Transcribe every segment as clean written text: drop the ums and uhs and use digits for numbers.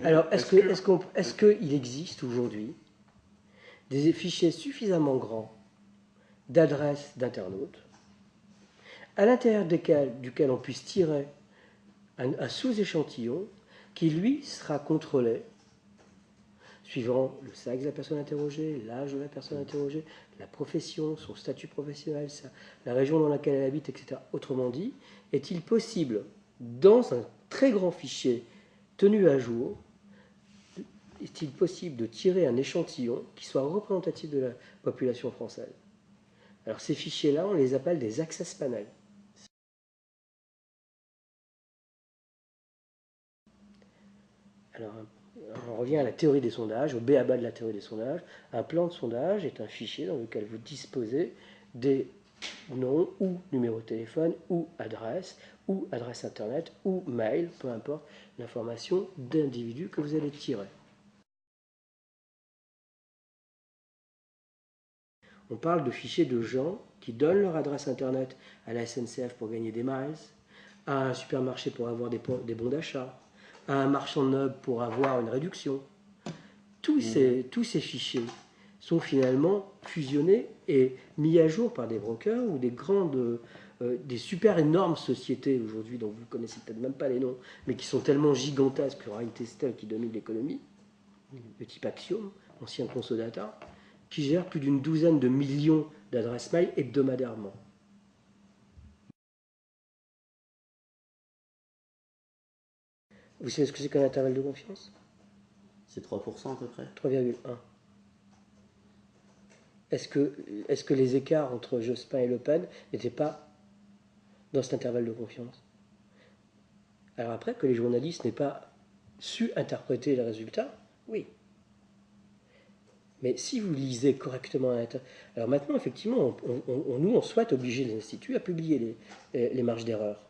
Alors, est-ce qu'il existe aujourd'hui des fichiers suffisamment grands d'adresses d'internautes à l'intérieur duquel on puisse tirer un sous-échantillon qui, lui, sera contrôlé suivant le sexe de la personne interrogée, l'âge de la personne interrogée, la profession, son statut professionnel, la région dans laquelle elle habite, etc. Autrement dit, est-il possible, dans un très grand fichier tenu à jour, est-il possible de tirer un échantillon qui soit représentatif de la population française? Alors ces fichiers-là, on les appelle des access panels. Alors, on revient à la théorie des sondages, au b.a-ba de la théorie des sondages. Un plan de sondage est un fichier dans lequel vous disposez des noms ou numéros de téléphone ou adresse internet ou mail, peu importe l'information d'individus que vous allez tirer. On parle de fichiers de gens qui donnent leur adresse internet à la SNCF pour gagner des miles, à un supermarché pour avoir des bons d'achat, à un marchand de meubles pour avoir une réduction. Tous ces fichiers sont finalement fusionnés et mis à jour par des brokers ou des super énormes sociétés aujourd'hui dont vous ne connaissez peut-être même pas les noms, mais qui sont tellement gigantesques que Ryan Testel qui domine l'économie, de type Axiom, ancien Consodata, qui gère plus d'une douzaine de millions d'adresses mail hebdomadairement. Vous savez ce que c'est qu'un intervalle de confiance? C'est 3% à peu près. 3,1. Est-ce que les écarts entre Jospin et Le Pen n'étaient pas dans cet intervalle de confiance? Alors après, que les journalistes n'aient pas su interpréter les résultats, oui. Mais si vous lisez correctement alors maintenant, effectivement, nous, on souhaite obliger les instituts à publier les marges d'erreur.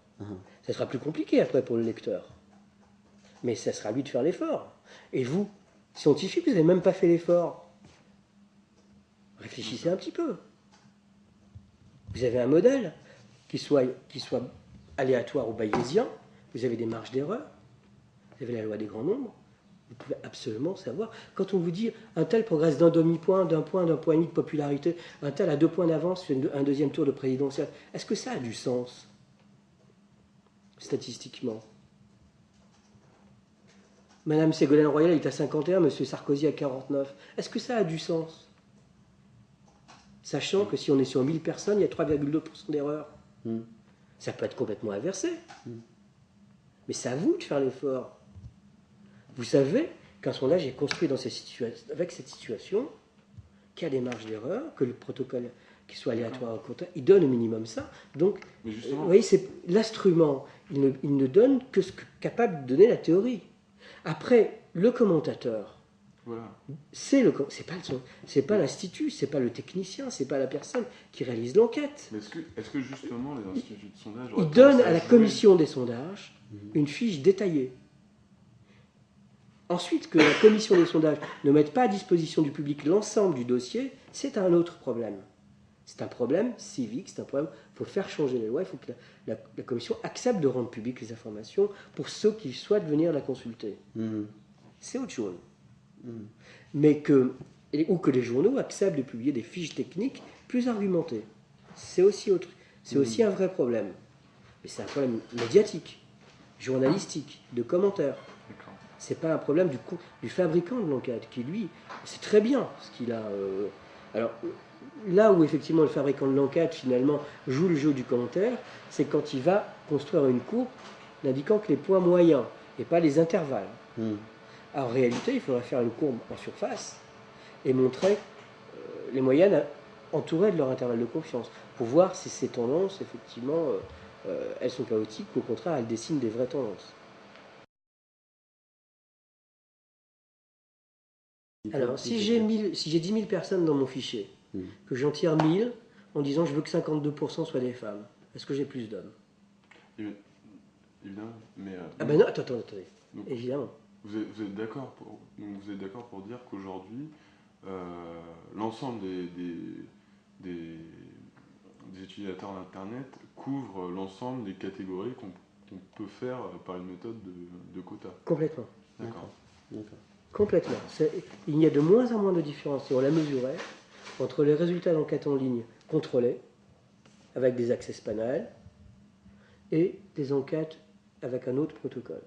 Ça sera plus compliqué après pour le lecteur. Mais ça sera à lui de faire l'effort. Et vous, scientifiques, vous n'avez même pas fait l'effort. Réfléchissez un petit peu. Vous avez un modèle qui soit aléatoire ou bayésien, vous avez des marges d'erreur, vous avez la loi des grands nombres, vous pouvez absolument savoir. Quand on vous dit un tel progresse d'un demi-point, d'un point et demi de popularité, un tel a 2 points d'avance sur un deuxième tour de présidentiel, est-ce que ça a du sens statistiquement? Madame Ségolène Royal est à 51, Monsieur Sarkozy à 49. Est-ce que ça a du sens? Sachant que si on est sur 1000 personnes, il y a 3,2% d'erreur. Ça peut être complètement inversé. Mais c'est à vous de faire l'effort. Vous savez qu'un sondage est construit avec cette situation, qu'il y a des marges d'erreur, que le protocole, qu'il soit aléatoire ou contraire, il donne au minimum ça. Donc, vous voyez, c'est l'instrument. Il ne donne que ce qu'est capable de donner la théorie. Après, le commentateur, voilà. C'est pas l'institut, c'est pas le technicien, c'est pas la personne qui réalise l'enquête. Mais est-ce que justement les instituts de sondage il donne à la commission des sondages une fiche détaillée. Ensuite, que la commission des sondages ne mette pas à disposition du public l'ensemble du dossier, c'est un autre problème. C'est un problème civique, c'est un problème. Il faut faire changer les lois, il faut que la commission accepte de rendre publiques les informations pour ceux qui souhaitent venir la consulter. C'est autre chose. Mais ou que les journaux acceptent de publier des fiches techniques plus argumentées. C'est aussi un vrai problème. Mais c'est un problème médiatique, journalistique, de commentaires. C'est pas un problème du fabricant de l'enquête qui, lui, c'est très bien ce qu'il a. Alors, là où effectivement le fabricant de l'enquête, finalement, joue le jeu du commentaire, c'est quand il va construire une courbe n'indiquant que les points moyens et pas les intervalles. En réalité, il faudrait faire une courbe en surface et montrer les moyennes entourées de leur intervalle de confiance pour voir si ces tendances, effectivement, elles sont chaotiques ou au contraire, elles dessinent des vraies tendances. Alors, si j'ai 10 000 personnes dans mon fichier, que j'en tire 1000 en disant je veux que 52% soient des femmes, est-ce que j'ai plus d'hommes? Évidemment, mais... ah ben non, attendez. Donc, évidemment. Vous êtes d'accord pour dire qu'aujourd'hui, l'ensemble des utilisateurs d'Internet couvre l'ensemble des catégories qu'on peut faire par une méthode de quota? Complètement. D'accord. D'accord. Complètement. Il y a de moins en moins de différence, et on l'a mesuré, entre les résultats d'enquête en ligne contrôlées, avec des access panels, et des enquêtes avec un autre protocole.